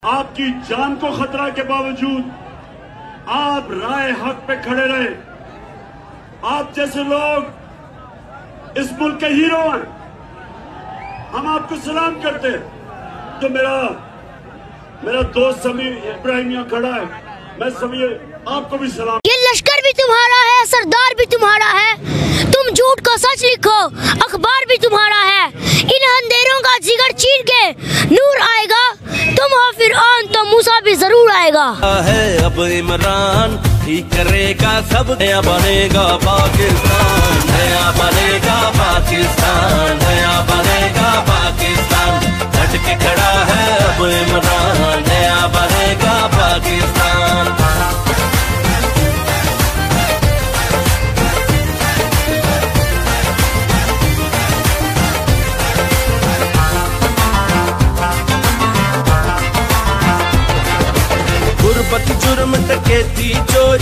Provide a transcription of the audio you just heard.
आपकी जान को खतरा के बावजूद आप राय हक पे खड़े रहे। आप जैसे लोग इस मुल्क के हीरो हैं, हम आपको सलाम करते हैं। जो मेरा दोस्त समीर इब्राहिम यहाँ खड़ा है, मैं समीर आपको भी सलाम। ये लश्कर भी तुम्हारा है, सरदार भी तुम्हारा है, तुम झूठ को सच लिखो, अखबार भी तुम्हारा है। इन अंधेरों का जिगर चीर के नूर आएगा, तुम हो फिरौन तो मूसा भी जरूर आएगा। है अब इमरान ठीक करेगा सब, नया बनेगा पाकिस्तान, नया बनेगा पाकिस्तान, नया बनेगा पाकिस्तान। डट के खड़ा है अब इमरान, नया बनेगा पाकिस्तान। गुर्बत जुर्म डकैती चोरी